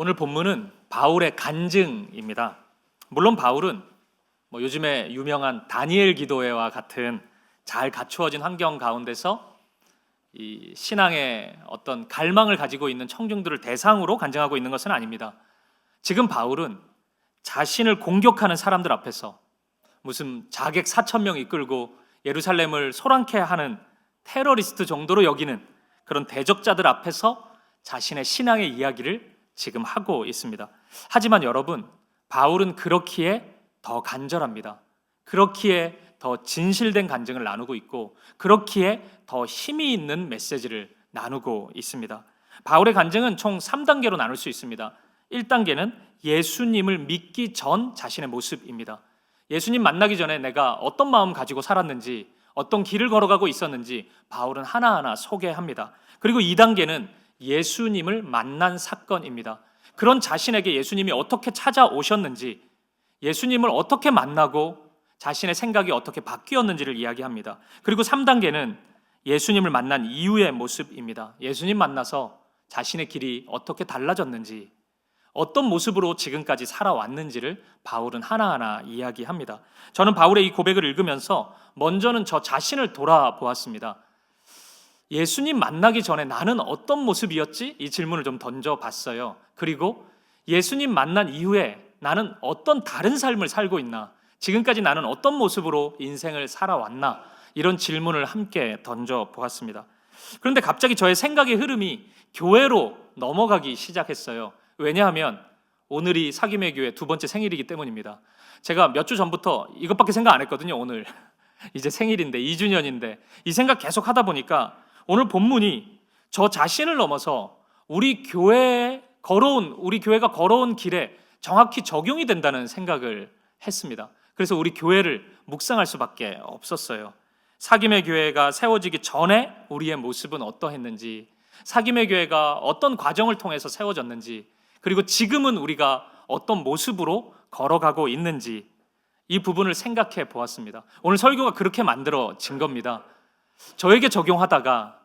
오늘 본문은 바울의 간증입니다. 물론 바울은 요즘에 유명한 다니엘 기도회와 같은 잘 갖추어진 환경 가운데서 이 신앙의 어떤 갈망을 가지고 있는 청중들을 대상으로 간증하고 있는 것은 아닙니다. 지금 바울은 자신을 공격하는 사람들 앞에서 무슨 자객 4,000명 이끌고 예루살렘을 소란케 하는 테러리스트 정도로 여기는 그런 대적자들 앞에서 자신의 신앙의 이야기를 지금 하고 있습니다. 하지만 여러분, 바울은 그렇기에 더 간절합니다. 그렇기에 더 진실된 간증을 나누고 있고, 그렇기에 더 힘이 있는 메시지를 나누고 있습니다. 바울의 간증은 총 3단계로 나눌 수 있습니다. 1단계는 예수님을 믿기 전 자신의 모습입니다. 예수님 만나기 전에 내가 어떤 마음 가지고 살았는지, 어떤 길을 걸어가고 있었는지 바울은 하나하나 소개합니다. 그리고 2단계는 예수님을 만난 사건입니다. 그런 자신에게 예수님이 어떻게 찾아오셨는지, 예수님을 어떻게 만나고 자신의 생각이 어떻게 바뀌었는지를 이야기합니다. 그리고 3단계는 예수님을 만난 이후의 모습입니다. 예수님 만나서 자신의 길이 어떻게 달라졌는지, 어떤 모습으로 지금까지 살아왔는지를 바울은 하나하나 이야기합니다. 저는 바울의 이 고백을 읽으면서 먼저는 저 자신을 돌아보았습니다. 예수님 만나기 전에 나는 어떤 모습이었지? 이 질문을 좀 던져봤어요. 그리고 예수님 만난 이후에 나는 어떤 다른 삶을 살고 있나? 지금까지 나는 어떤 모습으로 인생을 살아왔나? 이런 질문을 함께 던져보았습니다. 그런데 갑자기 저의 생각의 흐름이 교회로 넘어가기 시작했어요. 왜냐하면 오늘이 사김의 교회 2번째 생일이기 때문입니다. 제가 몇 주 전부터 이것밖에 생각 안 했거든요. 오늘 이제 생일인데 2주년인데 이 생각 계속 하다 보니까 오늘 본문이 저 자신을 넘어서 우리 교회가 걸어온 길에 정확히 적용이 된다는 생각을 했습니다. 그래서 우리 교회를 묵상할 수밖에 없었어요. 사김의 교회가 세워지기 전에 우리의 모습은 어떠했는지, 사김의 교회가 어떤 과정을 통해서 세워졌는지, 그리고 지금은 우리가 어떤 모습으로 걸어가고 있는지, 이 부분을 생각해 보았습니다. 오늘 설교가 그렇게 만들어진 겁니다. 저에게 적용하다가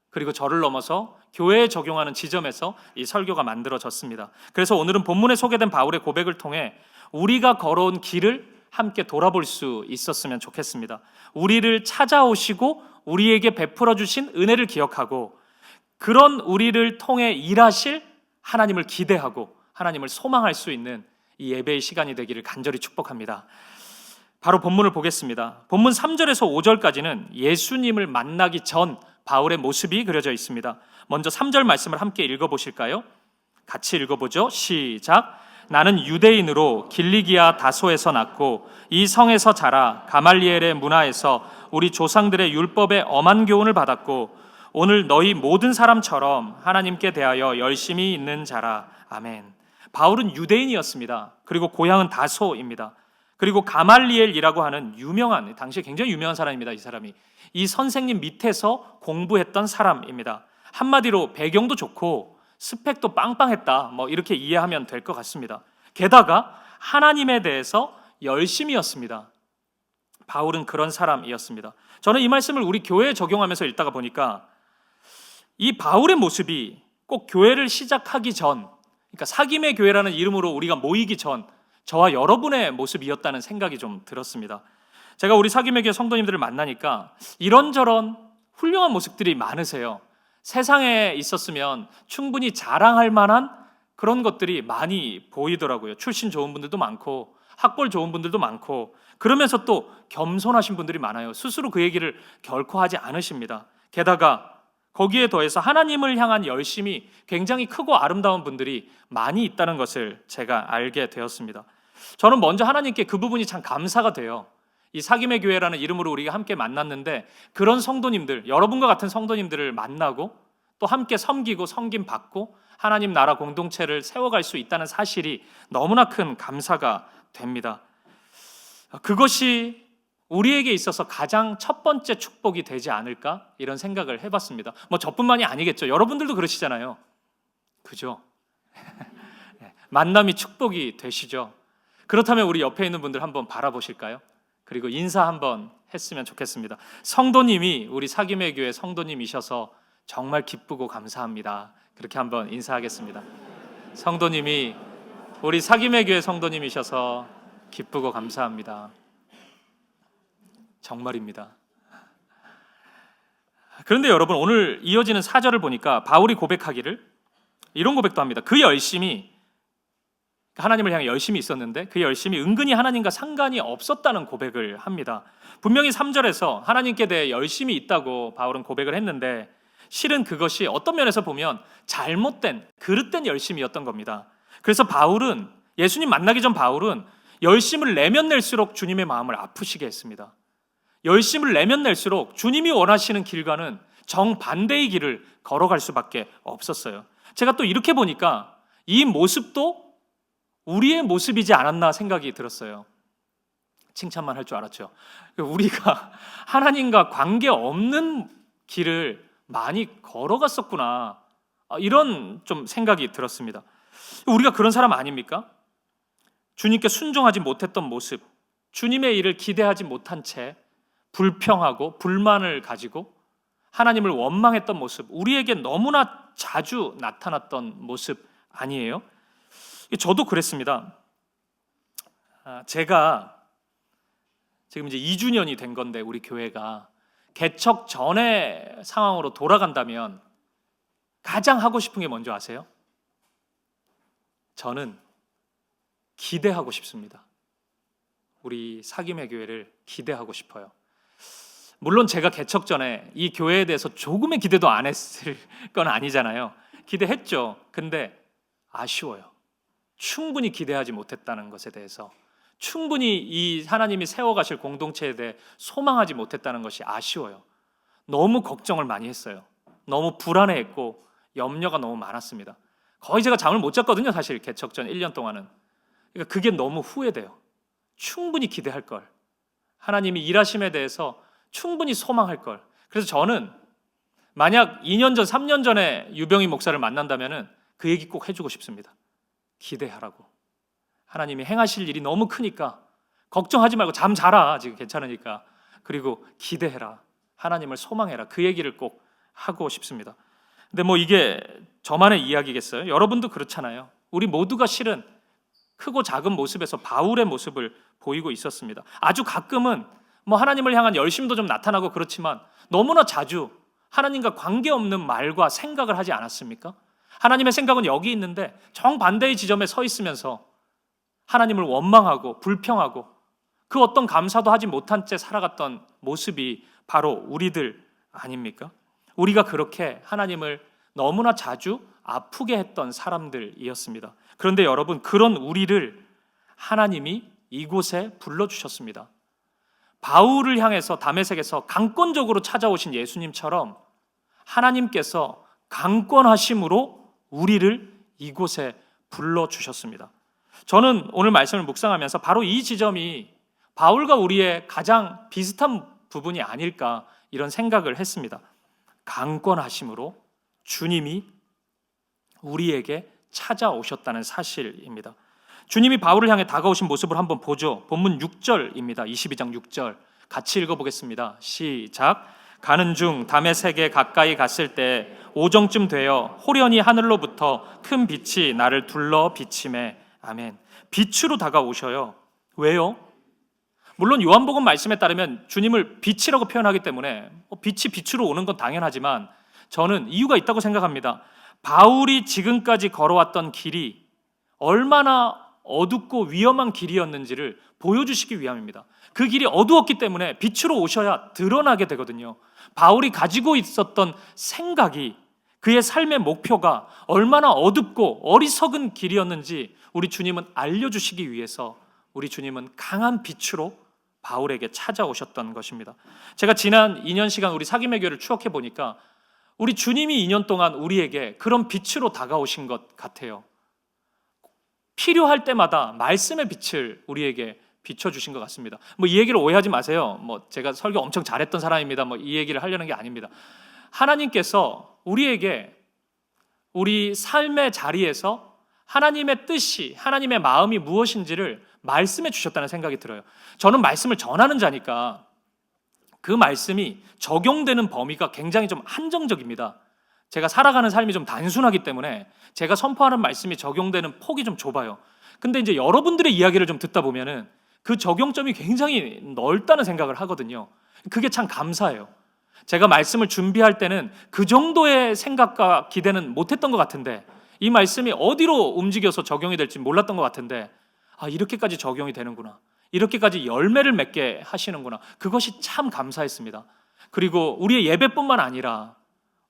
그리고 저를 넘어서 교회에 적용하는 지점에서 이 설교가 만들어졌습니다. 그래서 오늘은 본문에 소개된 바울의 고백을 통해 우리가 걸어온 길을 함께 돌아볼 수 있었으면 좋겠습니다. 우리를 찾아오시고 우리에게 베풀어 주신 은혜를 기억하고, 그런 우리를 통해 일하실 하나님을 기대하고 하나님을 소망할 수 있는 이 예배의 시간이 되기를 간절히 축복합니다. 바로 본문을 보겠습니다. 본문 3절에서 5절까지는 예수님을 만나기 전 바울의 모습이 그려져 있습니다. 먼저 3절 말씀을 함께 읽어보실까요? 같이 읽어보죠. 시작. 나는 유대인으로 길리기아 다소에서 났고 이 성에서 자라 가말리엘의 문화에서 우리 조상들의 율법의 엄한 교훈을 받았고 오늘 너희 모든 사람처럼 하나님께 대하여 열심히 있는 자라. 아멘. 바울은 유대인이었습니다. 그리고 고향은 다소입니다. 그리고 가말리엘이라고 하는 당시에 굉장히 유명한 사람입니다. 이 사람이 이 선생님 밑에서 공부했던 사람입니다. 한마디로 배경도 좋고 스펙도 빵빵했다, 이렇게 이해하면 될 것 같습니다. 게다가 하나님에 대해서 열심이었습니다. 바울은 그런 사람이었습니다. 저는 이 말씀을 우리 교회에 적용하면서 읽다가 보니까 이 바울의 모습이 꼭 교회를 시작하기 전, 그러니까 사김의 교회라는 이름으로 우리가 모이기 전 저와 여러분의 모습이었다는 생각이 좀 들었습니다. 제가 우리 사김의 교회 성도님들을 만나니까 이런저런 훌륭한 모습들이 많으세요. 세상에 있었으면 충분히 자랑할 만한 그런 것들이 많이 보이더라고요. 출신 좋은 분들도 많고 학벌 좋은 분들도 많고, 그러면서 또 겸손하신 분들이 많아요. 스스로 그 얘기를 결코 하지 않으십니다. 게다가 거기에 더해서 하나님을 향한 열심이 굉장히 크고 아름다운 분들이 많이 있다는 것을 제가 알게 되었습니다. 저는 먼저 하나님께 그 부분이 참 감사가 돼요. 이 사김의 교회라는 이름으로 우리가 함께 만났는데 그런 성도님들, 여러분과 같은 성도님들을 만나고 또 함께 섬기고 섬김 받고 하나님 나라 공동체를 세워갈 수 있다는 사실이 너무나 큰 감사가 됩니다. 그것이 우리에게 있어서 가장 첫 번째 축복이 되지 않을까? 이런 생각을 해봤습니다. 저뿐만이 아니겠죠. 여러분들도 그러시잖아요. 그죠? 만남이 축복이 되시죠? 그렇다면 우리 옆에 있는 분들 한번 바라보실까요? 그리고 인사 한번 했으면 좋겠습니다. 성도님이 우리 사김의 교회 성도님이셔서 정말 기쁘고 감사합니다. 그렇게 한번 인사하겠습니다. 성도님이 우리 사김의 교회 성도님이셔서 기쁘고 감사합니다. 정말입니다. 그런데 여러분, 오늘 이어지는 4절을 보니까 바울이 고백하기를 이런 고백도 합니다. 그 열심이, 하나님을 향해 열심히 있었는데 그 열심이 은근히 하나님과 상관이 없었다는 고백을 합니다. 분명히 3절에서 하나님께 대해 열심히 있다고 바울은 고백을 했는데 실은 그것이 어떤 면에서 보면 잘못된, 그릇된 열심이었던 겁니다. 그래서 바울은, 예수님 만나기 전 바울은 열심을 내면 낼수록 주님의 마음을 아프시게 했습니다. 열심을 내면 낼수록 주님이 원하시는 길과는 정반대의 길을 걸어갈 수밖에 없었어요. 제가 또 이렇게 보니까 이 모습도 우리의 모습이지 않았나 생각이 들었어요. 칭찬만 할 줄 알았죠. 우리가 하나님과 관계없는 길을 많이 걸어갔었구나, 이런 좀 생각이 들었습니다. 우리가 그런 사람 아닙니까? 주님께 순종하지 못했던 모습, 주님의 일을 기대하지 못한 채 불평하고 불만을 가지고 하나님을 원망했던 모습, 우리에게 너무나 자주 나타났던 모습 아니에요? 저도 그랬습니다. 제가 지금 이제 2주년이 된 건데 우리 교회가 개척 전의 상황으로 돌아간다면 가장 하고 싶은 게 뭔지 아세요? 저는 기대하고 싶습니다. 우리 사김의 교회를 기대하고 싶어요. 물론 제가 개척 전에 이 교회에 대해서 조금의 기대도 안 했을 건 아니잖아요. 기대했죠. 근데 아쉬워요. 충분히 기대하지 못했다는 것에 대해서, 충분히 이 하나님이 세워가실 공동체에 대해 소망하지 못했다는 것이 아쉬워요. 너무 걱정을 많이 했어요. 너무 불안해했고 염려가 너무 많았습니다. 거의 제가 잠을 못 잤거든요, 사실 개척 전 1년 동안은. 그러니까 그게 너무 후회돼요. 충분히 기대할 걸, 하나님이 일하심에 대해서 충분히 소망할 걸. 그래서 저는 만약 2년 전, 3년 전에 유병희 목사를 만난다면 그 얘기 꼭 해주고 싶습니다. 기대하라고. 하나님이 행하실 일이 너무 크니까 걱정하지 말고 잠 자라, 지금 괜찮으니까. 그리고 기대해라, 하나님을 소망해라, 그 얘기를 꼭 하고 싶습니다. 근데 뭐 이게 저만의 이야기겠어요? 여러분도 그렇잖아요. 우리 모두가 실은 크고 작은 모습에서 바울의 모습을 보이고 있었습니다. 아주 가끔은 뭐 하나님을 향한 열심도 좀 나타나고 그렇지만 너무나 자주 하나님과 관계없는 말과 생각을 하지 않았습니까? 하나님의 생각은 여기 있는데 정반대의 지점에 서 있으면서 하나님을 원망하고 불평하고 그 어떤 감사도 하지 못한 채 살아갔던 모습이 바로 우리들 아닙니까? 우리가 그렇게 하나님을 너무나 자주 아프게 했던 사람들이었습니다. 그런데 여러분, 그런 우리를 하나님이 이곳에 불러주셨습니다. 바울을 향해서 다메섹에서 강권적으로 찾아오신 예수님처럼 하나님께서 강권하심으로 우리를 이곳에 불러주셨습니다. 저는 오늘 말씀을 묵상하면서 바로 이 지점이 바울과 우리의 가장 비슷한 부분이 아닐까, 이런 생각을 했습니다. 강권하심으로 주님이 우리에게 찾아오셨다는 사실입니다. 주님이 바울을 향해 다가오신 모습을 한번 보죠. 본문 6절입니다. 22장 6절 같이 읽어보겠습니다. 시작. 가는 중 다메섹에 가까이 갔을 때 오정쯤 되어 호련히 하늘로부터 큰 빛이 나를 둘러 비치매. 아멘. 빛으로 다가오셔요. 왜요? 물론 요한복음 말씀에 따르면 주님을 빛이라고 표현하기 때문에 빛이 빛으로 오는 건 당연하지만 저는 이유가 있다고 생각합니다. 바울이 지금까지 걸어왔던 길이 얼마나 어둡고 위험한 길이었는지를 보여주시기 위함입니다. 그 길이 어두웠기 때문에 빛으로 오셔야 드러나게 되거든요. 바울이 가지고 있었던 생각이, 그의 삶의 목표가 얼마나 어둡고 어리석은 길이었는지 우리 주님은 알려주시기 위해서 우리 주님은 강한 빛으로 바울에게 찾아오셨던 것입니다. 제가 지난 2년 시간 우리 사김의 교회를 추억해 보니까 우리 주님이 2년 동안 우리에게 그런 빛으로 다가오신 것 같아요. 필요할 때마다 말씀의 빛을 우리에게 비춰주신 것 같습니다. 뭐 이 얘기를 오해하지 마세요. 뭐 제가 설교 엄청 잘했던 사람입니다. 뭐 이 얘기를 하려는 게 아닙니다. 하나님께서 우리에게 우리 삶의 자리에서 하나님의 뜻이, 하나님의 마음이 무엇인지를 말씀해 주셨다는 생각이 들어요. 저는 말씀을 전하는 자니까 그 말씀이 적용되는 범위가 굉장히 좀 한정적입니다. 제가 살아가는 삶이 좀 단순하기 때문에 제가 선포하는 말씀이 적용되는 폭이 좀 좁아요. 근데 이제 여러분들의 이야기를 좀 듣다 보면은 그 적용점이 굉장히 넓다는 생각을 하거든요. 그게 참 감사해요. 제가 말씀을 준비할 때는 그 정도의 생각과 기대는 못했던 것 같은데, 이 말씀이 어디로 움직여서 적용이 될지 몰랐던 것 같은데, 이렇게까지 적용이 되는구나, 이렇게까지 열매를 맺게 하시는구나, 그것이 참 감사했습니다. 그리고 우리의 예배뿐만 아니라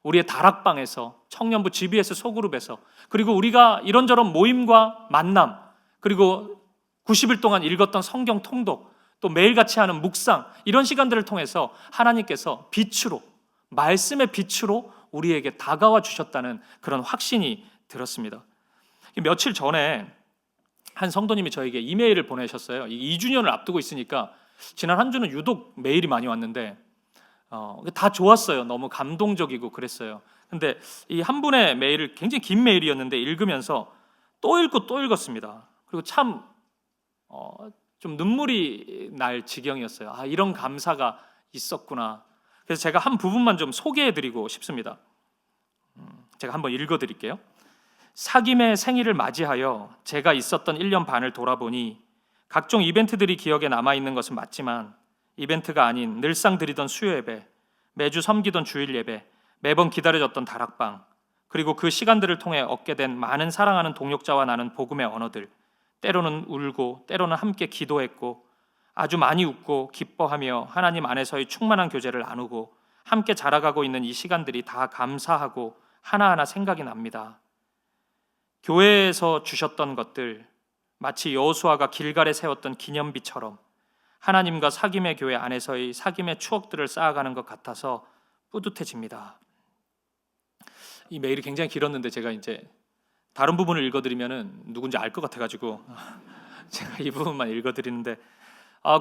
우리의 다락방에서, 청년부 GBS 소그룹에서, 그리고 우리가 이런저런 모임과 만남, 그리고 90일 동안 읽었던 성경 통독, 또 매일같이 하는 묵상, 이런 시간들을 통해서 하나님께서 빛으로, 말씀의 빛으로 우리에게 다가와 주셨다는 그런 확신이 들었습니다. 며칠 전에 한 성도님이 저에게 이메일을 보내셨어요. 2주년을 앞두고 있으니까 지난 한 주는 유독 메일이 많이 왔는데 다 좋았어요. 너무 감동적이고 그랬어요. 근데 이 한 분의 메일을, 굉장히 긴 메일이었는데 읽으면서 또 읽고 또 읽었습니다. 그리고 참 좀 눈물이 날 지경이었어요. 이런 감사가 있었구나. 그래서 제가 한 부분만 좀 소개해드리고 싶습니다. 제가 한번 읽어드릴게요. 사김의 생일을 맞이하여 제가 있었던 1년 반을 돌아보니 각종 이벤트들이 기억에 남아있는 것은 맞지만 이벤트가 아닌 늘상 드리던 수요 예배, 매주 섬기던 주일 예배, 매번 기다려졌던 다락방, 그리고 그 시간들을 통해 얻게 된 많은 사랑하는 동역자와 나눈 복음의 언어들, 때로는 울고 때로는 함께 기도했고 아주 많이 웃고 기뻐하며 하나님 안에서의 충만한 교제를 나누고 함께 자라가고 있는 이 시간들이 다 감사하고 하나하나 생각이 납니다. 교회에서 주셨던 것들, 마치 여호수아가 길갈에 세웠던 기념비처럼 하나님과 사귐의 교회 안에서의 사귐의 추억들을 쌓아가는 것 같아서 뿌듯해집니다. 이 메일이 굉장히 길었는데 제가 이제 다른 부분을 읽어드리면은 누군지 알 것 같아가지고 제가 이 부분만 읽어드리는데,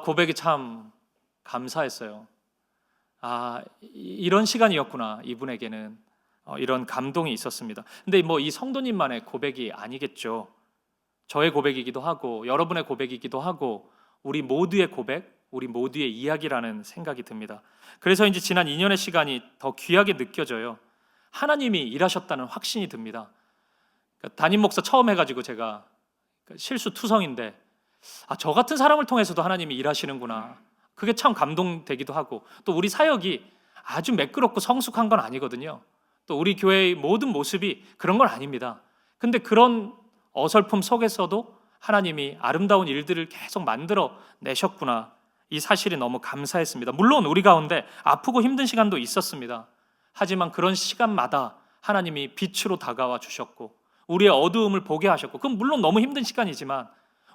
고백이 참 감사했어요. 이런 시간이었구나, 이분에게는. 이런 감동이 있었습니다. 근데 이 성도님만의 고백이 아니겠죠. 저의 고백이기도 하고 여러분의 고백이기도 하고 우리 모두의 고백, 우리 모두의 이야기라는 생각이 듭니다. 그래서인지 지난 2년의 시간이 더 귀하게 느껴져요. 하나님이 일하셨다는 확신이 듭니다. 담임 목사 처음 해가지고 제가 실수투성인데 저 같은 사람을 통해서도 하나님이 일하시는구나, 그게 참 감동되기도 하고, 또 우리 사역이 아주 매끄럽고 성숙한 건 아니거든요. 또 우리 교회의 모든 모습이 그런 건 아닙니다. 근데 그런 어설픔 속에서도 하나님이 아름다운 일들을 계속 만들어 내셨구나, 이 사실이 너무 감사했습니다. 물론 우리 가운데 아프고 힘든 시간도 있었습니다. 하지만 그런 시간마다 하나님이 빛으로 다가와 주셨고 우리의 어두움을 보게 하셨고, 그건 물론 너무 힘든 시간이지만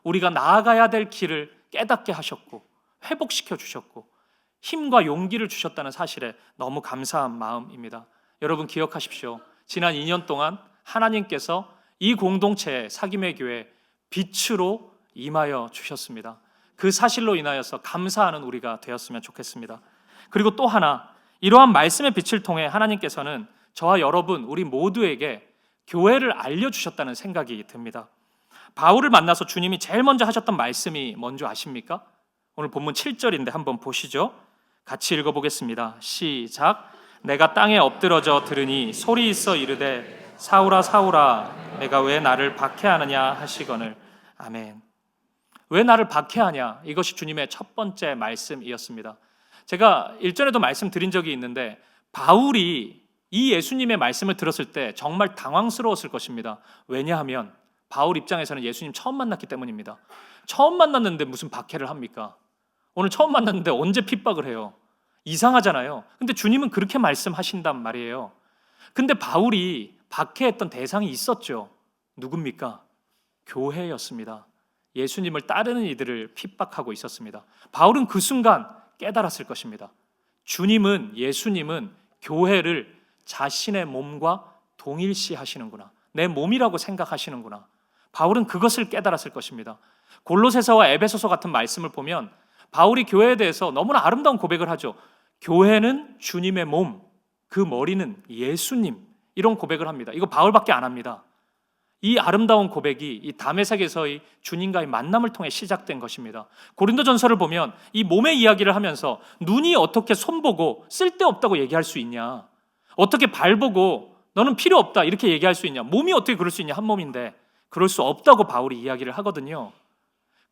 우리가 나아가야 될 길을 깨닫게 하셨고 회복시켜 주셨고 힘과 용기를 주셨다는 사실에 너무 감사한 마음입니다. 여러분 기억하십시오. 지난 2년 동안 하나님께서 이 공동체의 사귐의 교회에 빛으로 임하여 주셨습니다. 그 사실로 인하여서 감사하는 우리가 되었으면 좋겠습니다. 그리고 또 하나, 이러한 말씀의 빛을 통해 하나님께서는 저와 여러분 우리 모두에게 교회를 알려주셨다는 생각이 듭니다. 바울을 만나서 주님이 제일 먼저 하셨던 말씀이 뭔지 아십니까? 오늘 본문 7절인데 한번 보시죠. 같이 읽어보겠습니다. 시작. 내가 땅에 엎드러져 들으니 소리 있어 이르되 사울아 사울아 내가 왜 나를 박해하느냐 하시거늘. 아멘. 왜 나를 박해하냐, 이것이 주님의 첫 번째 말씀이었습니다. 제가 일전에도 말씀드린 적이 있는데 바울이 이 예수님의 말씀을 들었을 때 정말 당황스러웠을 것입니다. 왜냐하면 바울 입장에서는 예수님 처음 만났기 때문입니다. 처음 만났는데 무슨 박해를 합니까? 오늘 처음 만났는데 언제 핍박을 해요? 이상하잖아요. 근데 주님은 그렇게 말씀하신단 말이에요. 근데 바울이 박해했던 대상이 있었죠. 누굽니까? 교회였습니다. 예수님을 따르는 이들을 핍박하고 있었습니다. 바울은 그 순간 깨달았을 것입니다. 예수님은 교회를 자신의 몸과 동일시하시는구나, 내 몸이라고 생각하시는구나. 바울은 그것을 깨달았을 것입니다. 골로새서와 에베소서 같은 말씀을 보면 바울이 교회에 대해서 너무나 아름다운 고백을 하죠. 교회는 주님의 몸, 그 머리는 예수님, 이런 고백을 합니다. 이거 바울밖에 안 합니다. 이 아름다운 고백이 이 다메섹에서의 주님과의 만남을 통해 시작된 것입니다. 고린도전서를 보면 이 몸의 이야기를 하면서 눈이 어떻게 손 보고 쓸데없다고 얘기할 수 있냐, 어떻게 발 보고 너는 필요 없다 이렇게 얘기할 수 있냐? 몸이 어떻게 그럴 수 있냐? 한 몸인데. 그럴 수 없다고 바울이 이야기를 하거든요.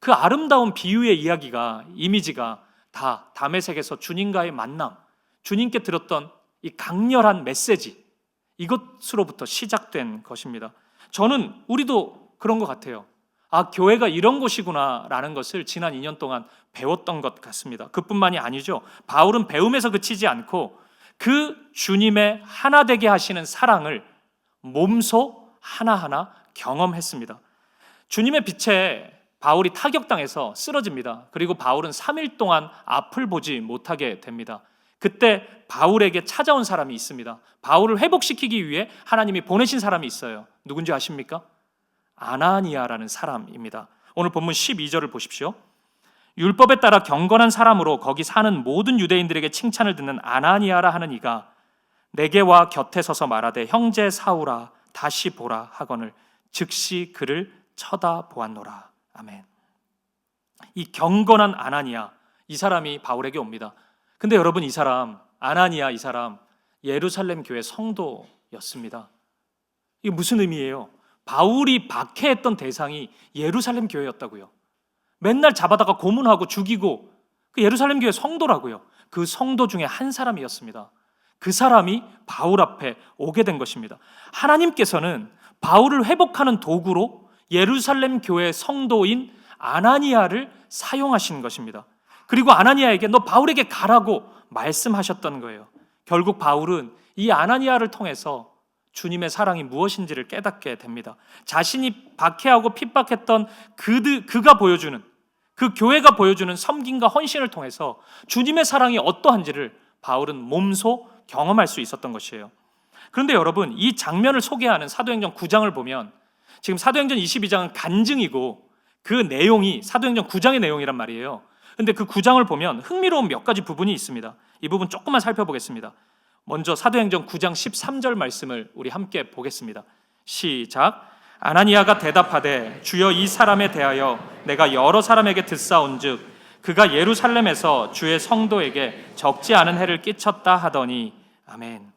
그 아름다운 비유의 이야기가, 이미지가 다 다메섹에서 주님과의 만남, 주님께 들었던 이 강렬한 메시지, 이것으로부터 시작된 것입니다. 저는 우리도 그런 것 같아요. 아, 교회가 이런 곳이구나 라는 것을 지난 2년 동안 배웠던 것 같습니다. 그뿐만이 아니죠. 바울은 배움에서 그치지 않고 그 주님의 하나 되게 하시는 사랑을 몸소 하나하나 경험했습니다. 주님의 빛에 바울이 타격당해서 쓰러집니다. 그리고 바울은 3일 동안 앞을 보지 못하게 됩니다. 그때 바울에게 찾아온 사람이 있습니다. 바울을 회복시키기 위해 하나님이 보내신 사람이 있어요. 누군지 아십니까? 아나니아라는 사람입니다. 오늘 본문 12절을 보십시오. 율법에 따라 경건한 사람으로 거기 사는 모든 유대인들에게 칭찬을 듣는 아나니아라 하는 이가 내게 와 곁에 서서 말하되 형제 사울아 다시 보라 하거늘 즉시 그를 쳐다보았노라. 아멘. 이 경건한 아나니아, 이 사람이 바울에게 옵니다. 근데 여러분, 이 사람 아나니아, 이 사람 예루살렘 교회 성도였습니다. 이게 무슨 의미예요? 바울이 박해했던 대상이 예루살렘 교회였다고요. 맨날 잡아다가 고문하고 죽이고, 그 예루살렘 교회 성도라고요. 그 성도 중에 한 사람이었습니다. 그 사람이 바울 앞에 오게 된 것입니다. 하나님께서는 바울을 회복하는 도구로 예루살렘 교회 성도인 아나니아를 사용하신 것입니다. 그리고 아나니아에게 너 바울에게 가라고 말씀하셨던 거예요. 결국 바울은 이 아나니아를 통해서 주님의 사랑이 무엇인지를 깨닫게 됩니다. 자신이 박해하고 핍박했던 그가 보여주는, 그 교회가 보여주는 섬김과 헌신을 통해서 주님의 사랑이 어떠한지를 바울은 몸소 경험할 수 있었던 것이에요. 그런데 여러분, 이 장면을 소개하는 사도행전 9장을 보면 지금 사도행전 22장은 간증이고 그 내용이 사도행전 9장의 내용이란 말이에요. 근데 그 9장을 보면 흥미로운 몇 가지 부분이 있습니다. 이 부분 조금만 살펴보겠습니다. 먼저 사도행전 9장 13절 말씀을 우리 함께 보겠습니다. 시작. 아나니아가 대답하되 주여 이 사람에 대하여 내가 여러 사람에게 듣사온즉 그가 예루살렘에서 주의 성도에게 적지 않은 해를 끼쳤다 하더니. 아멘.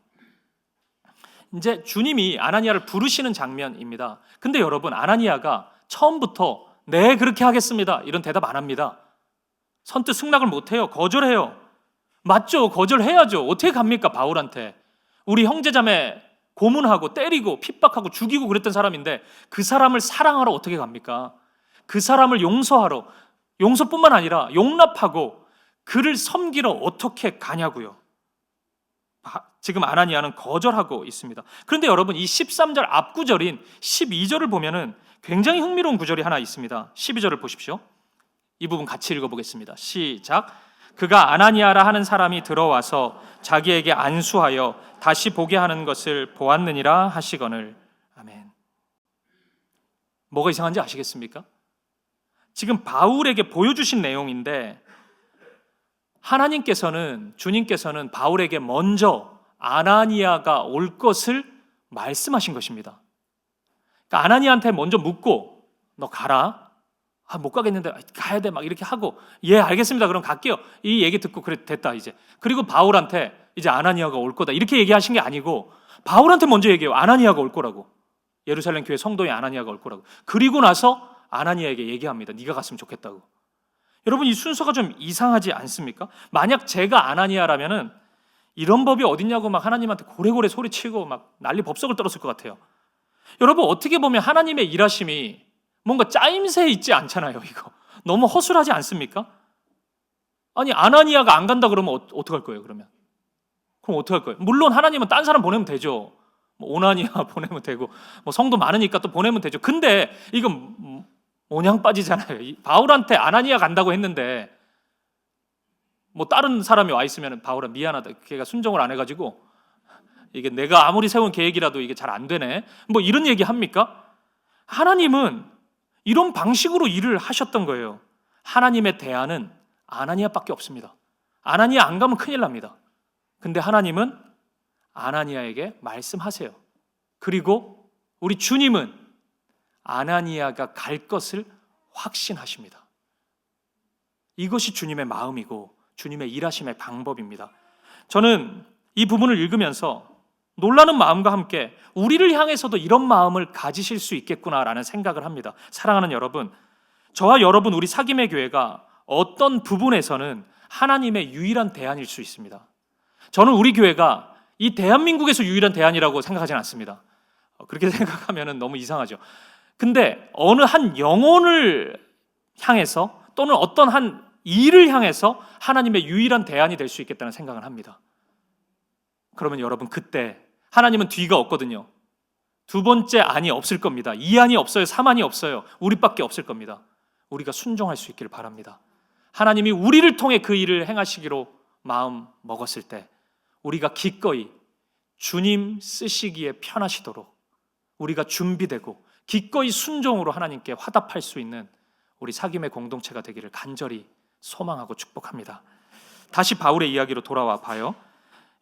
이제 주님이 아나니아를 부르시는 장면입니다. 근데 여러분, 아나니아가 처음부터 네 그렇게 하겠습니다 이런 대답 안 합니다. 선뜻 승낙을 못해요. 거절해요. 맞죠? 거절해야죠. 어떻게 갑니까? 바울한테 우리 형제자매 고문하고 때리고 핍박하고 죽이고 그랬던 사람인데 그 사람을 사랑하러 어떻게 갑니까? 그 사람을 용서하러, 용서뿐만 아니라 용납하고 그를 섬기러 어떻게 가냐고요. 지금 아나니아는 거절하고 있습니다. 그런데 여러분, 이 13절 앞구절인 12절을 보면은 굉장히 흥미로운 구절이 하나 있습니다. 12절을 보십시오. 이 부분 같이 읽어보겠습니다. 시작. 그가 아나니아라 하는 사람이 들어와서 자기에게 안수하여 다시 보게 하는 것을 보았느니라 하시거늘. 아멘. 뭐가 이상한지 아시겠습니까? 지금 바울에게 보여주신 내용인데 하나님께서는, 주님께서는 바울에게 먼저 아나니아가 올 것을 말씀하신 것입니다. 그러니까 아나니아한테 먼저 묻고 너 가라. 못 가겠는데 가야 돼 막 이렇게 하고 예 알겠습니다 그럼 갈게요 이 얘기 듣고 그래 됐다 이제. 그리고 바울한테 이제 아나니아가 올 거다 이렇게 얘기하신 게 아니고 바울한테 먼저 얘기해요. 아나니아가 올 거라고. 예루살렘 교회 성도의 아나니아가 올 거라고. 그리고 나서 아나니아에게 얘기합니다. 네가 갔으면 좋겠다고. 여러분, 이 순서가 좀 이상하지 않습니까? 만약 제가 아나니아라면은 이런 법이 어딨냐고 막 하나님한테 고래고래 소리치고 막 난리 법석을 떨었을 것 같아요. 여러분, 어떻게 보면 하나님의 일하심이 뭔가 짜임새 있지 않잖아요. 이거 너무 허술하지 않습니까? 아니, 아나니아가 안 간다 그러면 어떡할 거예요? 그럼 어떡할 거예요? 물론 하나님은 딴 사람 보내면 되죠. 뭐 오나니아 보내면 되고 뭐 성도 많으니까 또 보내면 되죠. 근데 이건 모냥 빠지잖아요. 바울한테 아나니아 간다고 했는데 뭐 다른 사람이 와 있으면 바울아 미안하다. 걔가 순종을 안 해가지고 이게 내가 아무리 세운 계획이라도 이게 잘 안 되네. 뭐 이런 얘기 합니까? 하나님은 이런 방식으로 일을 하셨던 거예요. 하나님의 대안은 아나니아밖에 없습니다. 아나니아 안 가면 큰일 납니다. 근데 하나님은 아나니아에게 말씀하세요. 그리고 우리 주님은 아나니아가 갈 것을 확신하십니다. 이것이 주님의 마음이고 주님의 일하심의 방법입니다. 저는 이 부분을 읽으면서 놀라는 마음과 함께 우리를 향해서도 이런 마음을 가지실 수 있겠구나라는 생각을 합니다. 사랑하는 여러분, 저와 여러분 우리 사김의 교회가 어떤 부분에서는 하나님의 유일한 대안일 수 있습니다. 저는 우리 교회가 이 대한민국에서 유일한 대안이라고 생각하지는 않습니다. 그렇게 생각하면 너무 이상하죠. 근데 어느 한 영혼을 향해서 또는 어떤 한 일을 향해서 하나님의 유일한 대안이 될 수 있겠다는 생각을 합니다. 그러면 여러분, 그때 하나님은 뒤가 없거든요. 두 번째 안이 없을 겁니다. 2안이 없어요. 3안이 없어요. 우리밖에 없을 겁니다. 우리가 순종할 수 있기를 바랍니다. 하나님이 우리를 통해 그 일을 행하시기로 마음 먹었을 때 우리가 기꺼이 주님 쓰시기에 편하시도록 우리가 준비되고 기꺼이 순종으로 하나님께 화답할 수 있는 우리 사김의 공동체가 되기를 간절히 소망하고 축복합니다. 다시 바울의 이야기로 돌아와 봐요.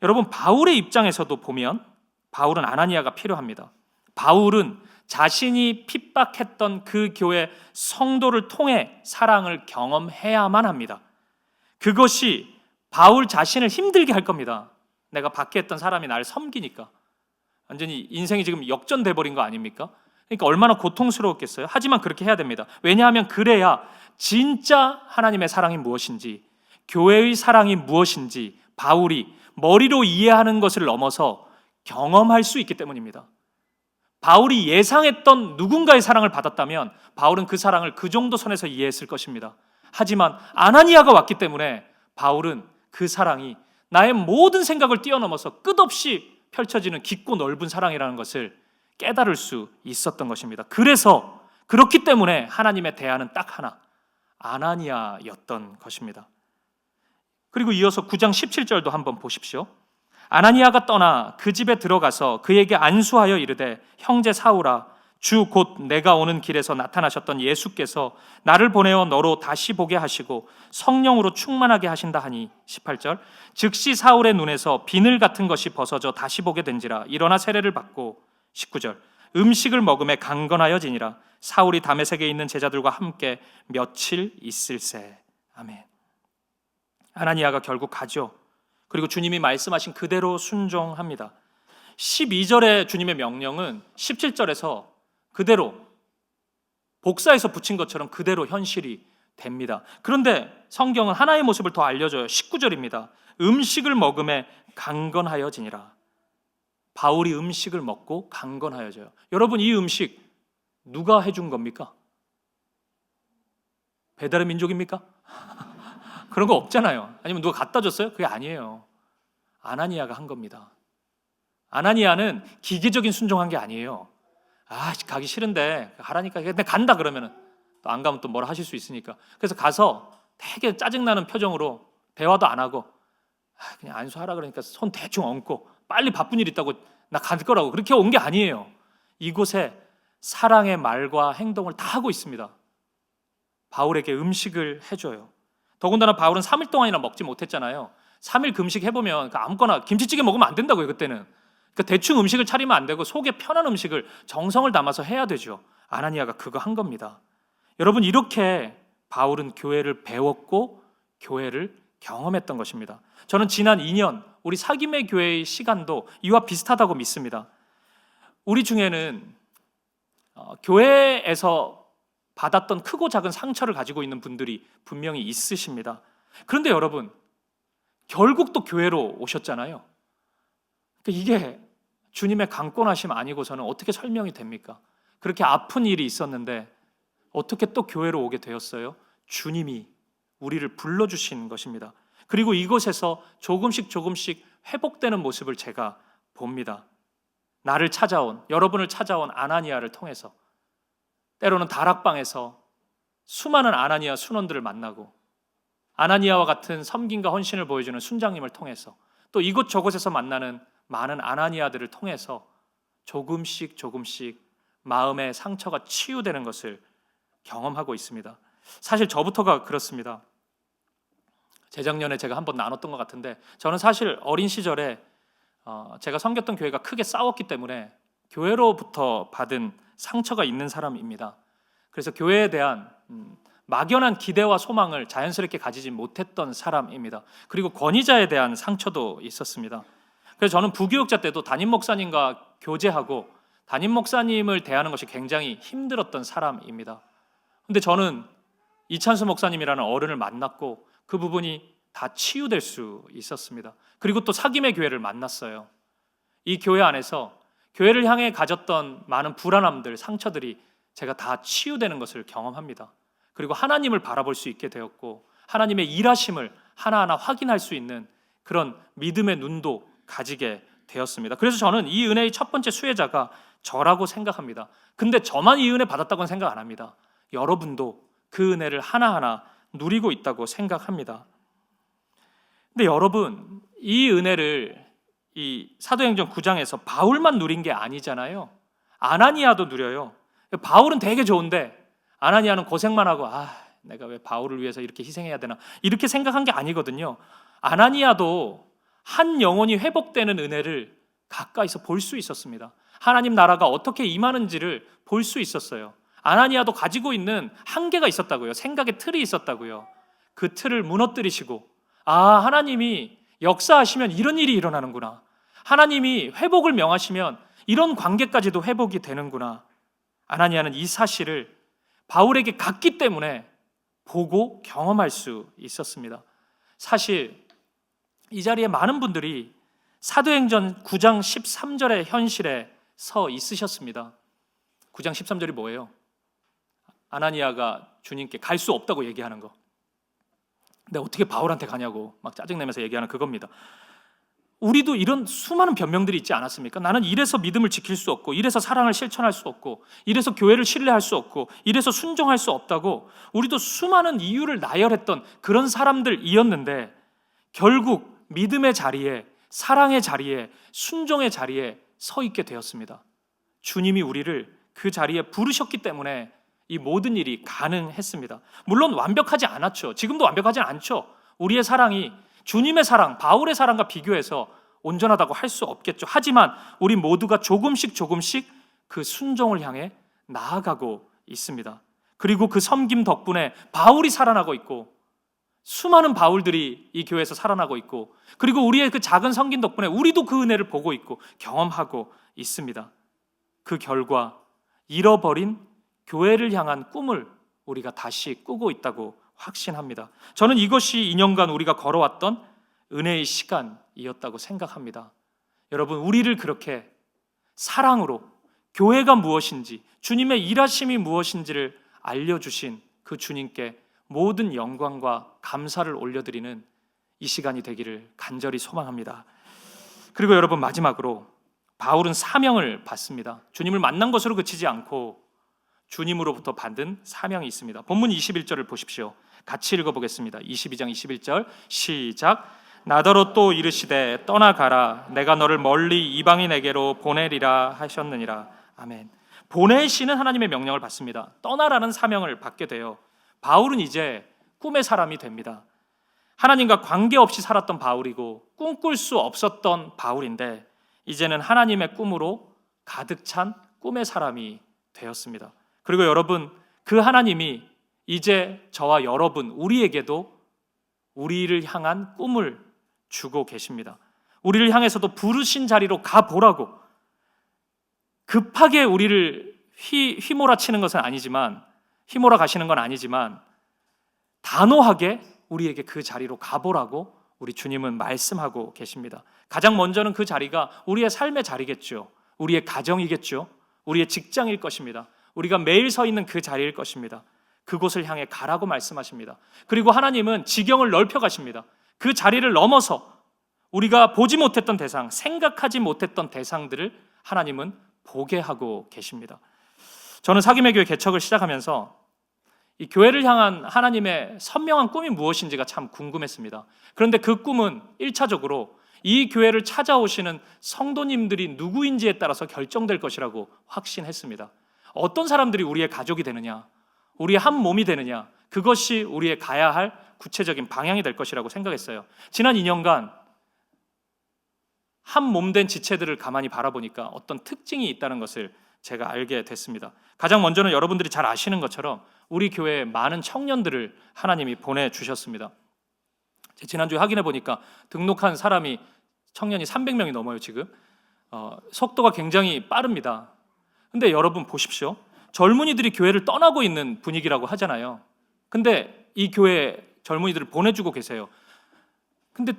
여러분, 바울의 입장에서도 보면 바울은 아나니아가 필요합니다. 바울은 자신이 핍박했던 그 교회 성도를 통해 사랑을 경험해야만 합니다. 그것이 바울 자신을 힘들게 할 겁니다. 내가 박해했던 사람이 나를 섬기니까 완전히 인생이 지금 역전돼 버린 거 아닙니까? 그러니까 얼마나 고통스러웠겠어요. 하지만 그렇게 해야 됩니다. 왜냐하면 그래야 진짜 하나님의 사랑이 무엇인지, 교회의 사랑이 무엇인지 바울이 머리로 이해하는 것을 넘어서 경험할 수 있기 때문입니다. 바울이 예상했던 누군가의 사랑을 받았다면 바울은 그 사랑을 그 정도 선에서 이해했을 것입니다. 하지만 아나니아가 왔기 때문에 바울은 그 사랑이 나의 모든 생각을 뛰어넘어서 끝없이 펼쳐지는 깊고 넓은 사랑이라는 것을 깨달을 수 있었던 것입니다. 그래서 그렇기 때문에 하나님의 대안은 딱 하나, 아나니아였던 것입니다. 그리고 이어서 9장 17절도 한번 보십시오. 아나니아가 떠나 그 집에 들어가서 그에게 안수하여 이르되 형제 사울아, 주 곧 내가 오는 길에서 나타나셨던 예수께서 나를 보내어 너로 다시 보게 하시고 성령으로 충만하게 하신다 하니 18절 즉시 사울의 눈에서 비늘 같은 것이 벗어져 다시 보게 된지라 일어나 세례를 받고 19절 음식을 먹음에 강건하여지니라 사울이 다메섹에 있는 제자들과 함께 며칠 있을새. 아멘. 아나니아가 결국 가죠. 그리고 주님이 말씀하신 그대로 순종합니다. 12절의 주님의 명령은 17절에서 그대로 복사해서 붙인 것처럼 그대로 현실이 됩니다. 그런데 성경은 하나의 모습을 더 알려줘요. 19절입니다. 음식을 먹음에 강건하여지니라. 바울이 음식을 먹고 강건하여져요. 여러분, 이 음식 누가 해준 겁니까? 배달의 민족입니까? 그런 거 없잖아요. 아니면 누가 갖다 줬어요? 그게 아니에요. 아나니아가 한 겁니다. 아나니아는 기계적인 순종한 게 아니에요. 가기 싫은데 하라니까 근데 간다 그러면은 또 안 가면 또 뭐라 하실 수 있으니까. 그래서 가서 되게 짜증나는 표정으로 대화도 안 하고 그냥 안수하라 그러니까 손 대충 얹고 빨리 바쁜 일 있다고 나 갈 거라고 그렇게 온 게 아니에요. 이곳에 사랑의 말과 행동을 다 하고 있습니다. 바울에게 음식을 해줘요. 더군다나 바울은 3일 동안이나 먹지 못했잖아요. 3일 금식 해보면 아무거나 김치찌개 먹으면 안 된다고요. 그때는 그러니까 대충 음식을 차리면 안 되고 속에 편한 음식을 정성을 담아서 해야 되죠. 아나니아가 그거 한 겁니다. 여러분, 이렇게 바울은 교회를 배웠고 교회를 경험했던 것입니다. 저는 지난 2년 우리 사김의 교회의 시간도 이와 비슷하다고 믿습니다. 우리 중에는 교회에서 받았던 크고 작은 상처를 가지고 있는 분들이 분명히 있으십니다. 그런데 여러분, 결국 또 교회로 오셨잖아요. 그러니까 이게 주님의 강권하심 아니고서는 어떻게 설명이 됩니까? 그렇게 아픈 일이 있었는데 어떻게 또 교회로 오게 되었어요? 주님이 우리를 불러주신 것입니다. 그리고 이곳에서 조금씩 회복되는 모습을 제가 봅니다. 나를 찾아온, 여러분을 찾아온 아나니아를 통해서 때로는 다락방에서 수많은 아나니아 순원들을 만나고 아나니아와 같은 섬김과 헌신을 보여주는 순장님을 통해서 또 이곳저곳에서 만나는 많은 아나니아들을 통해서 조금씩 마음의 상처가 치유되는 것을 경험하고 있습니다. 사실 저부터가 그렇습니다. 재작년에 제가 한번 나눴던 것 같은데 저는 사실 어린 시절에 제가 섬겼던 교회가 크게 싸웠기 때문에 교회로부터 받은 상처가 있는 사람입니다. 그래서 교회에 대한 막연한 기대와 소망을 자연스럽게 가지지 못했던 사람입니다. 그리고 권위자에 대한 상처도 있었습니다. 그래서 저는 부교육자 때도 담임 목사님과 교제하고 담임 목사님을 대하는 것이 굉장히 힘들었던 사람입니다. 근데 저는 이찬수 목사님이라는 어른을 만났고 그 부분이 다 치유될 수 있었습니다. 그리고 또 사김의 교회를 만났어요. 이 교회 안에서 교회를 향해 가졌던 많은 불안함들, 상처들이 제가 다 치유되는 것을 경험합니다. 그리고 하나님을 바라볼 수 있게 되었고 하나님의 일하심을 하나하나 확인할 수 있는 그런 믿음의 눈도 가지게 되었습니다. 그래서 저는 이 은혜의 첫 번째 수혜자가 저라고 생각합니다. 근데 저만 이 은혜 받았다고는 생각 안 합니다. 여러분도 그 은혜를 하나하나 누리고 있다고 생각합니다. 근데 여러분, 이 은혜를 이 사도행전 9장에서 바울만 누린 게 아니잖아요. 아나니아도 누려요. 바울은 되게 좋은데 아나니아는 고생만 하고 내가 왜 바울을 위해서 이렇게 희생해야 되나 이렇게 생각한 게 아니거든요. 아나니아도 한 영혼이 회복되는 은혜를 가까이서 볼 수 있었습니다. 하나님 나라가 어떻게 임하는지를 볼 수 있었어요. 아나니아도 가지고 있는 한계가 있었다고요. 생각의 틀이 있었다고요. 그 틀을 무너뜨리시고 하나님이 역사하시면 이런 일이 일어나는구나. 하나님이 회복을 명하시면 이런 관계까지도 회복이 되는구나. 아나니아는 이 사실을 바울에게 갔기 때문에 보고 경험할 수 있었습니다. 사실 이 자리에 많은 분들이 사도행전 9장 13절의 현실에 서 있으셨습니다. 9장 13절이 뭐예요? 아나니아가 주님께 갈 수 없다고 얘기하는 거. 근데 어떻게 바울한테 가냐고 막 짜증내면서 얘기하는 그겁니다. 우리도 이런 수많은 변명들이 있지 않았습니까? 나는 이래서 믿음을 지킬 수 없고, 이래서 사랑을 실천할 수 없고, 이래서 교회를 신뢰할 수 없고, 이래서 순종할 수 없다고 우리도 수많은 이유를 나열했던 그런 사람들이었는데 결국 믿음의 자리에, 사랑의 자리에, 순종의 자리에 서 있게 되었습니다. 주님이 우리를 그 자리에 부르셨기 때문에 이 모든 일이 가능했습니다. 물론 완벽하지 않았죠. 지금도 완벽하지 않죠. 우리의 사랑이 주님의 사랑, 바울의 사랑과 비교해서 온전하다고 할 수 없겠죠. 하지만 우리 모두가 조금씩 그 순종을 향해 나아가고 있습니다. 그리고 그 섬김 덕분에 바울이 살아나고 있고 수많은 바울들이 이 교회에서 살아나고 있고 그리고 우리의 그 작은 섬김 덕분에 우리도 그 은혜를 보고 있고 경험하고 있습니다. 그 결과 잃어버린 교회를 향한 꿈을 우리가 다시 꾸고 있다고 확신합니다. 저는 이것이 2년간 우리가 걸어왔던 은혜의 시간이었다고 생각합니다. 여러분, 우리를 그렇게 사랑으로 교회가 무엇인지, 주님의 일하심이 무엇인지를 알려주신 그 주님께 모든 영광과 감사를 올려드리는 이 시간이 되기를 간절히 소망합니다. 그리고 여러분, 마지막으로 바울은 사명을 받습니다. 주님을 만난 것으로 그치지 않고 주님으로부터 받은 사명이 있습니다. 본문 21절을 보십시오. 같이 읽어보겠습니다. 22장 21절 시작. 나더러 또 이르시되 떠나가라. 내가 너를 멀리 이방인에게로 보내리라 하셨느니라. 아멘. 보내시는 하나님의 명령을 받습니다. 떠나라는 사명을 받게 돼요. 바울은 이제 꿈의 사람이 됩니다. 하나님과 관계없이 살았던 바울이고 꿈꿀 수 없었던 바울인데 이제는 하나님의 꿈으로 가득 찬 꿈의 사람이 되었습니다. 그리고 여러분, 그 하나님이 이제 저와 여러분, 우리에게도 우리를 향한 꿈을 주고 계십니다. 우리를 향해서도 부르신 자리로 가보라고 급하게 우리를 휘몰아치는 것은 아니지만, 휘몰아 가시는 건 아니지만 단호하게 우리에게 그 자리로 가보라고 우리 주님은 말씀하고 계십니다. 가장 먼저는 그 자리가 우리의 삶의 자리겠죠. 우리의 가정이겠죠. 우리의 직장일 것입니다. 우리가 매일 서 있는 그 자리일 것입니다. 그곳을 향해 가라고 말씀하십니다. 그리고 하나님은 지경을 넓혀 가십니다. 그 자리를 넘어서 우리가 보지 못했던 대상, 생각하지 못했던 대상들을 하나님은 보게 하고 계십니다. 저는 사김의 교회 개척을 시작하면서 이 교회를 향한 하나님의 선명한 꿈이 무엇인지가 참 궁금했습니다. 그런데 그 꿈은 1차적으로 이 교회를 찾아오시는 성도님들이 누구인지에 따라서 결정될 것이라고 확신했습니다. 어떤 사람들이 우리의 가족이 되느냐, 우리의 한 몸이 되느냐, 그것이 우리의 가야 할 구체적인 방향이 될 것이라고 생각했어요. 지난 2년간 한 몸 된 지체들을 가만히 바라보니까 어떤 특징이 있다는 것을 제가 알게 됐습니다. 가장 먼저는 여러분들이 잘 아시는 것처럼 우리 교회에 많은 청년들을 하나님이 보내주셨습니다. 지난주에 확인해 보니까 등록한 사람이 청년이 300명이 넘어요 지금. 속도가 굉장히 빠릅니다. 근데 여러분 보십시오. 젊은이들이 교회를 떠나고 있는 분위기라고 하잖아요. 근데 이 교회에 젊은이들을 보내주고 계세요. 근데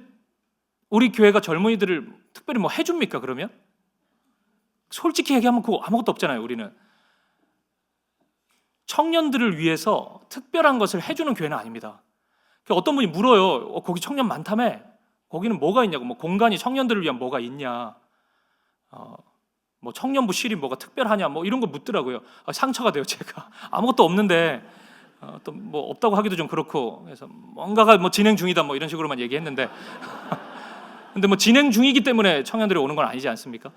우리 교회가 젊은이들을 특별히 뭐 해줍니까 그러면? 솔직히 얘기하면 그거 아무것도 없잖아요. 우리는 청년들을 위해서 특별한 것을 해주는 교회는 아닙니다. 어떤 분이 물어요. 거기 청년 많다며? 거기는 뭐가 있냐고. 뭐 공간이 청년들을 위한 뭐가 있냐. 뭐 청년부실이 뭐가 특별하냐. 뭐 이런 거 묻더라고요. 상처가 돼요 제가. 아무것도 없는데 또 뭐 없다고 하기도 좀 그렇고, 그래서 뭔가가 뭐 진행 중이다 뭐 이런 식으로만 얘기했는데 근데 뭐 진행 중이기 때문에 청년들이 오는 건 아니지 않습니까?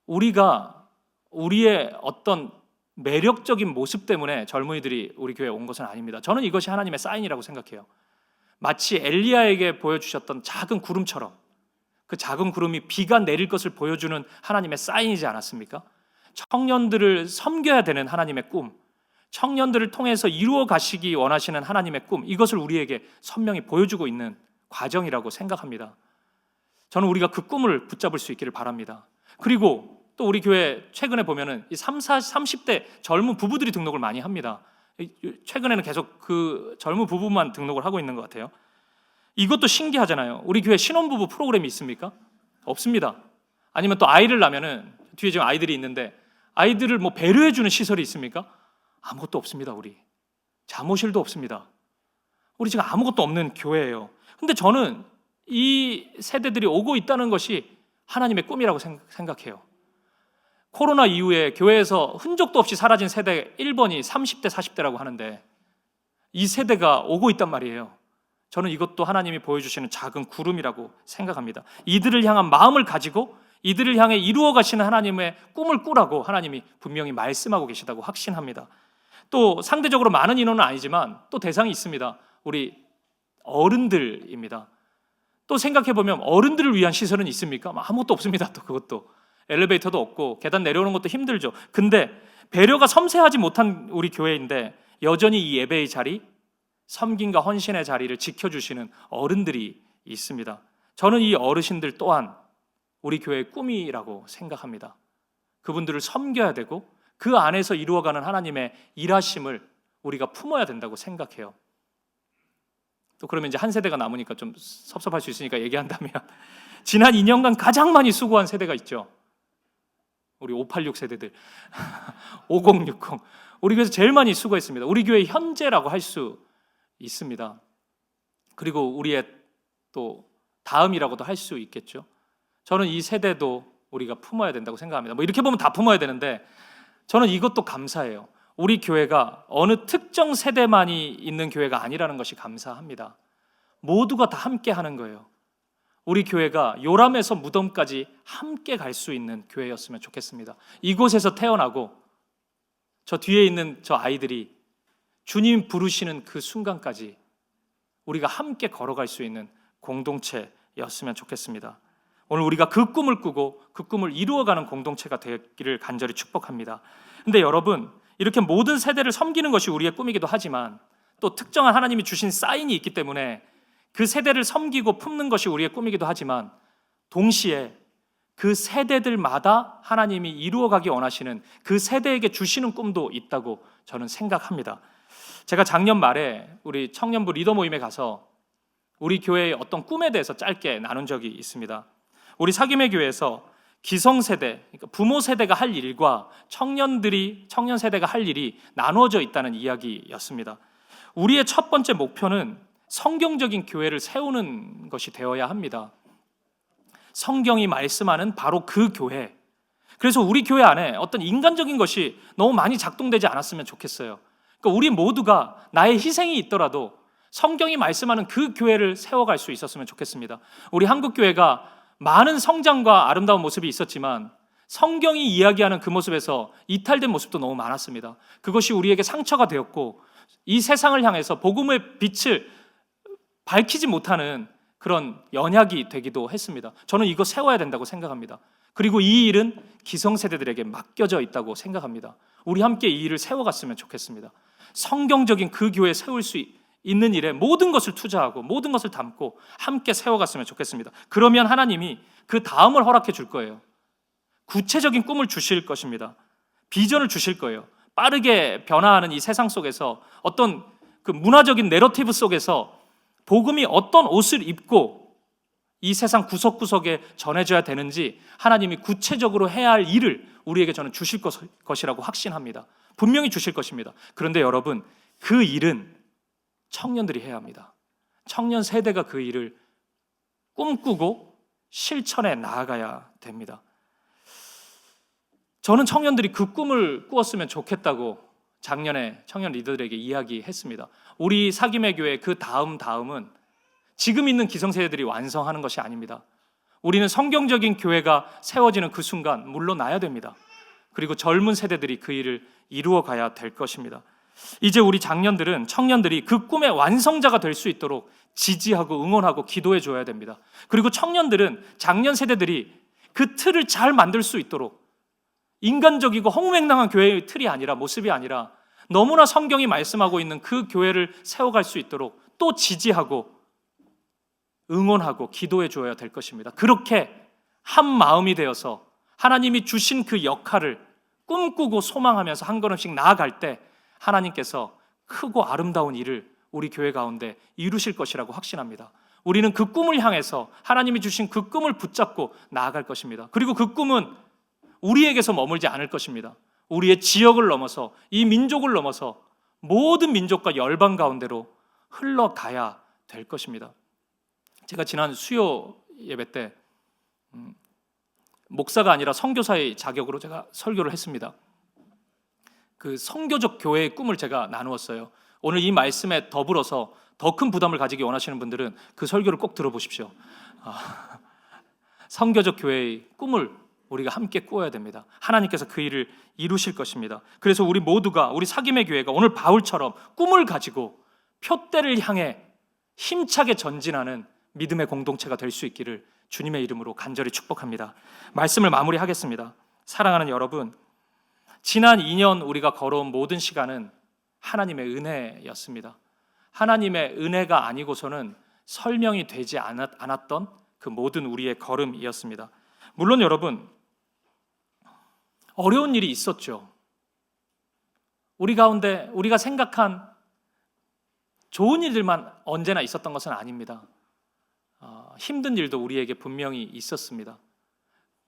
우리가 우리의 어떤 매력적인 모습 때문에 젊은이들이 우리 교회에 온 것은 아닙니다. 저는 이것이 하나님의 사인이라고 생각해요. 마치 엘리야에게 보여주셨던 작은 구름처럼 그 작은 구름이 비가 내릴 것을 보여주는 하나님의 사인이지 않았습니까? 청년들을 섬겨야 되는 하나님의 꿈, 청년들을 통해서 이루어 가시기 원하시는 하나님의 꿈, 이것을 우리에게 선명히 보여주고 있는 과정이라고 생각합니다. 저는 우리가 그 꿈을 붙잡을 수 있기를 바랍니다. 그리고 또 우리 교회 최근에 보면은 이 30대 젊은 부부들이 등록을 많이 합니다. 최근에는 계속 그 젊은 부부만 등록을 하고 있는 것 같아요. 이것도 신기하잖아요. 우리 교회 신혼부부 프로그램이 있습니까? 없습니다. 아니면 또 아이를 낳으면은 뒤에 지금 아이들이 있는데 아이들을 뭐 배려해주는 시설이 있습니까? 아무것도 없습니다. 우리 잠옷실도 없습니다. 우리 지금 아무것도 없는 교회예요. 근데 저는 이 세대들이 오고 있다는 것이 하나님의 꿈이라고 생각해요. 코로나 이후에 교회에서 흔적도 없이 사라진 세대 1번이 30대, 40대라고 하는데 이 세대가 오고 있단 말이에요. 저는 이것도 하나님이 보여주시는 작은 구름이라고 생각합니다. 이들을 향한 마음을 가지고 이들을 향해 이루어 가시는 하나님의 꿈을 꾸라고 하나님이 분명히 말씀하고 계시다고 확신합니다. 또 상대적으로 많은 인원은 아니지만 또 대상이 있습니다. 우리 어른들입니다. 또 생각해보면 어른들을 위한 시설은 있습니까? 아무것도 없습니다. 또 그것도 엘리베이터도 없고 계단 내려오는 것도 힘들죠. 근데 배려가 섬세하지 못한 우리 교회인데 여전히 이 예배의 자리, 섬김과 헌신의 자리를 지켜주시는 어른들이 있습니다. 저는 이 어르신들 또한 우리 교회의 꿈이라고 생각합니다. 그분들을 섬겨야 되고 그 안에서 이루어가는 하나님의 일하심을 우리가 품어야 된다고 생각해요. 또 그러면 이제 한 세대가 남으니까 좀 섭섭할 수 있으니까 얘기한다면 지난 2년간 가장 많이 수고한 세대가 있죠. 우리 586 세대들 5060 우리 교회에서 제일 많이 수고했습니다. 우리 교회 현재라고 할 수 있습니다. 그리고 우리의 또 다음이라고도 할 수 있겠죠. 저는 이 세대도 우리가 품어야 된다고 생각합니다. 뭐 이렇게 보면 다 품어야 되는데 저는 이것도 감사해요. 우리 교회가 어느 특정 세대만이 있는 교회가 아니라는 것이 감사합니다. 모두가 다 함께 하는 거예요. 우리 교회가 요람에서 무덤까지 함께 갈 수 있는 교회였으면 좋겠습니다. 이곳에서 태어나고 저 뒤에 있는 저 아이들이 주님 부르시는 그 순간까지 우리가 함께 걸어갈 수 있는 공동체였으면 좋겠습니다. 오늘 우리가 그 꿈을 꾸고 그 꿈을 이루어가는 공동체가 되기를 간절히 축복합니다. 근데 여러분, 이렇게 모든 세대를 섬기는 것이 우리의 꿈이기도 하지만 또 특정한 하나님이 주신 사인이 있기 때문에 그 세대를 섬기고 품는 것이 우리의 꿈이기도 하지만 동시에 그 세대들마다 하나님이 이루어가기 원하시는 그 세대에게 주시는 꿈도 있다고 저는 생각합니다. 제가 작년 말에 우리 청년부 리더 모임에 가서 우리 교회의 어떤 꿈에 대해서 짧게 나눈 적이 있습니다. 우리 사김의 교회에서 기성세대, 그러니까 부모 세대가 할 일과 청년 세대가 할 일이 나누어져 있다는 이야기였습니다. 우리의 첫 번째 목표는 성경적인 교회를 세우는 것이 되어야 합니다. 성경이 말씀하는 바로 그 교회. 그래서 우리 교회 안에 어떤 인간적인 것이 너무 많이 작동되지 않았으면 좋겠어요. 그러니까 우리 모두가 나의 희생이 있더라도 성경이 말씀하는 그 교회를 세워갈 수 있었으면 좋겠습니다. 우리 한국교회가 많은 성장과 아름다운 모습이 있었지만 성경이 이야기하는 그 모습에서 이탈된 모습도 너무 많았습니다. 그것이 우리에게 상처가 되었고 이 세상을 향해서 복음의 빛을 밝히지 못하는 그런 연약이 되기도 했습니다. 저는 이거 세워야 된다고 생각합니다. 그리고 이 일은 기성세대들에게 맡겨져 있다고 생각합니다. 우리 함께 이 일을 세워갔으면 좋겠습니다. 성경적인 그 교회 세울 수 있는 일에 모든 것을 투자하고 모든 것을 담고 함께 세워갔으면 좋겠습니다. 그러면 하나님이 그 다음을 허락해 줄 거예요. 구체적인 꿈을 주실 것입니다. 비전을 주실 거예요. 빠르게 변화하는 이 세상 속에서 어떤 그 문화적인 내러티브 속에서 복음이 어떤 옷을 입고 이 세상 구석구석에 전해져야 되는지 하나님이 구체적으로 해야 할 일을 우리에게 저는 주실 것이라고 확신합니다. 분명히 주실 것입니다. 그런데 여러분, 그 일은 청년들이 해야 합니다. 청년 세대가 그 일을 꿈꾸고 실천해 나아가야 됩니다. 저는 청년들이 그 꿈을 꾸었으면 좋겠다고 작년에 청년 리더들에게 이야기했습니다. 우리 사김의 교회 그 다음은 지금 있는 기성세대들이 완성하는 것이 아닙니다. 우리는 성경적인 교회가 세워지는 그 순간 물러나야 됩니다. 그리고 젊은 세대들이 그 일을 이루어 가야 될 것입니다. 이제 우리 청년들이 그 꿈의 완성자가 될 수 있도록 지지하고 응원하고 기도해 줘야 됩니다. 그리고 청년들은 작년 세대들이 그 틀을 잘 만들 수 있도록 인간적이고 허무맹랑한 교회의 틀이 아니라, 모습이 아니라 너무나 성경이 말씀하고 있는 그 교회를 세워갈 수 있도록 또 지지하고 응원하고 기도해 줘야 될 것입니다. 그렇게 한 마음이 되어서 하나님이 주신 그 역할을 꿈꾸고 소망하면서 한 걸음씩 나아갈 때 하나님께서 크고 아름다운 일을 우리 교회 가운데 이루실 것이라고 확신합니다. 우리는 그 꿈을 향해서 하나님이 주신 그 꿈을 붙잡고 나아갈 것입니다. 그리고 그 꿈은 우리에게서 머물지 않을 것입니다. 우리의 지역을 넘어서, 이 민족을 넘어서 모든 민족과 열방 가운데로 흘러가야 될 것입니다. 제가 지난 수요 예배 때 목사가 아니라 선교사의 자격으로 제가 설교를 했습니다. 그 선교적 교회의 꿈을 제가 나누었어요. 오늘 이 말씀에 더불어서 더 큰 부담을 가지기 원하시는 분들은 그 설교를 꼭 들어보십시오. 선교적 교회의 꿈을 우리가 함께 꾸어야 됩니다. 하나님께서 그 일을 이루실 것입니다. 그래서 우리 모두가, 우리 사김의 교회가 오늘 바울처럼 꿈을 가지고 표대를 향해 힘차게 전진하는 믿음의 공동체가 될 수 있기를 주님의 이름으로 간절히 축복합니다. 말씀을 마무리하겠습니다. 사랑하는 여러분, 지난 2년 우리가 걸어온 모든 시간은 하나님의 은혜였습니다. 하나님의 은혜가 아니고서는 설명이 되지 않았던 그 모든 우리의 걸음이었습니다. 물론 여러분, 어려운 일이 있었죠. 우리 가운데 우리가 생각한 좋은 일들만 언제나 있었던 것은 아닙니다. 힘든 일도 우리에게 분명히 있었습니다.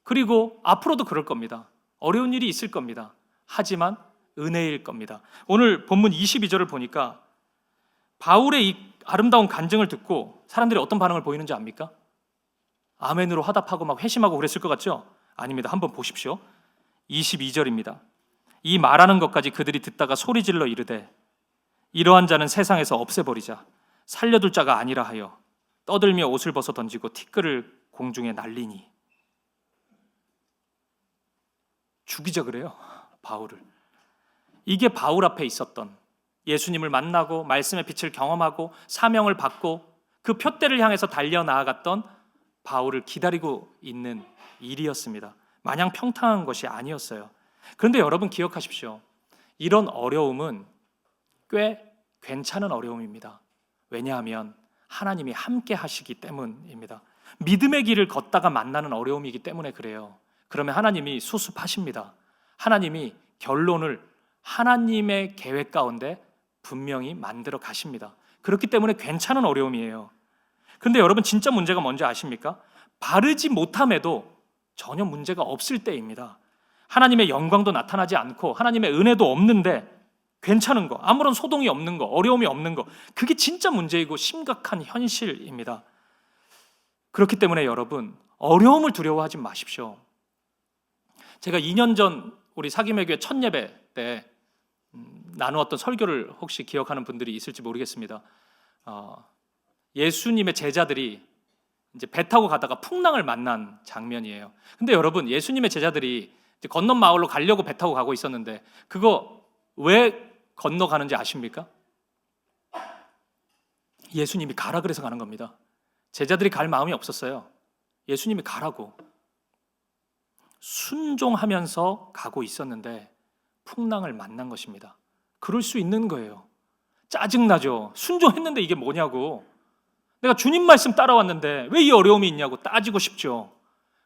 그리고 앞으로도 그럴 겁니다. 어려운 일이 있을 겁니다. 하지만 은혜일 겁니다. 오늘 본문 22절을 보니까 바울의 이 아름다운 간증을 듣고 사람들이 어떤 반응을 보이는지 압니까? 아멘으로 화답하고 막 회심하고 그랬을 것 같죠? 아닙니다. 한번 보십시오. 22절입니다. 이 말하는 것까지 그들이 듣다가 소리질러 이르되 이러한 자는 세상에서 없애버리자. 살려둘 자가 아니라 하여 떠들며 옷을 벗어 던지고 티끌을 공중에 날리니. 죽이자 그래요, 바울을. 이게 바울 앞에 있었던, 예수님을 만나고 말씀의 빛을 경험하고 사명을 받고 그 표대를 향해서 달려나아갔던 바울을 기다리고 있는 일이었습니다. 마냥 평탄한 것이 아니었어요. 그런데 여러분 기억하십시오. 이런 어려움은 꽤 괜찮은 어려움입니다. 왜냐하면 하나님이 함께 하시기 때문입니다. 믿음의 길을 걷다가 만나는 어려움이기 때문에 그래요. 그러면 하나님이 수습하십니다. 하나님이 결론을 하나님의 계획 가운데 분명히 만들어 가십니다. 그렇기 때문에 괜찮은 어려움이에요. 그런데 여러분 진짜 문제가 뭔지 아십니까? 바르지 못함에도 전혀 문제가 없을 때입니다. 하나님의 영광도 나타나지 않고 하나님의 은혜도 없는데 괜찮은 거, 아무런 소동이 없는 거, 어려움이 없는 거, 그게 진짜 문제이고 심각한 현실입니다. 그렇기 때문에 여러분, 어려움을 두려워하지 마십시오. 제가 2년 전 우리 사김의 교회 첫 예배 때 나누었던 설교를 혹시 기억하는 분들이 있을지 모르겠습니다. 예수님의 제자들이 이제 배 타고 가다가 풍랑을 만난 장면이에요. 근데 여러분, 예수님의 제자들이 이제 건넌 마을로 가려고 배 타고 가고 있었는데 그거 왜 건너가는지 아십니까? 예수님이 가라 그래서 가는 겁니다. 제자들이 갈 마음이 없었어요. 예수님이 가라고. 순종하면서 가고 있었는데 풍랑을 만난 것입니다. 그럴 수 있는 거예요. 짜증나죠. 순종했는데 이게 뭐냐고. 내가 주님 말씀 따라왔는데 왜 이 어려움이 있냐고 따지고 싶죠.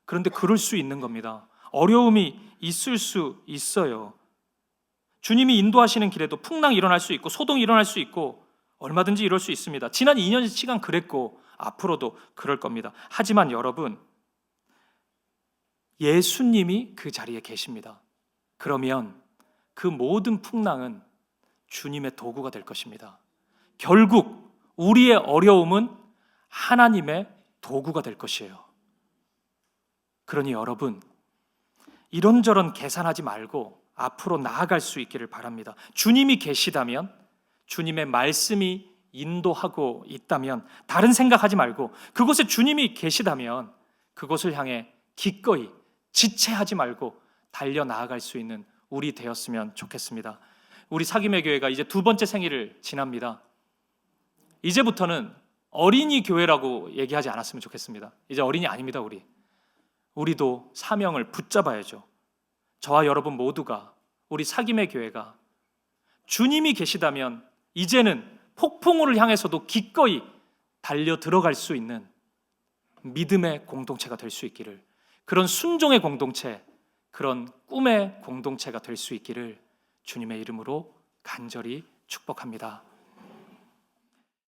그런데 그럴 수 있는 겁니다. 어려움이 있을 수 있어요. 주님이 인도하시는 길에도 풍랑이 일어날 수 있고 소동이 일어날 수 있고 얼마든지 이럴 수 있습니다. 지난 2년 시간 그랬고 앞으로도 그럴 겁니다. 하지만 여러분, 예수님이 그 자리에 계십니다. 그러면 그 모든 풍랑은 주님의 도구가 될 것입니다. 결국 우리의 어려움은 하나님의 도구가 될 것이에요. 그러니 여러분, 이런저런 계산하지 말고 앞으로 나아갈 수 있기를 바랍니다. 주님이 계시다면, 주님의 말씀이 인도하고 있다면, 다른 생각하지 말고 그곳에 주님이 계시다면 그곳을 향해 기꺼이 지체하지 말고 달려 나아갈 수 있는 우리 되었으면 좋겠습니다. 우리 사김의 교회가 이제 2번째 생일을 지납니다. 이제부터는 어린이 교회라고 얘기하지 않았으면 좋겠습니다. 이제 어린이 아닙니다. 우리도 사명을 붙잡아야죠. 저와 여러분 모두가, 우리 사김의 교회가 주님이 계시다면 이제는 폭풍우를 향해서도 기꺼이 달려 들어갈 수 있는 믿음의 공동체가 될 수 있기를, 그런 순종의 공동체, 그런 꿈의 공동체가 될 수 있기를 주님의 이름으로 간절히 축복합니다.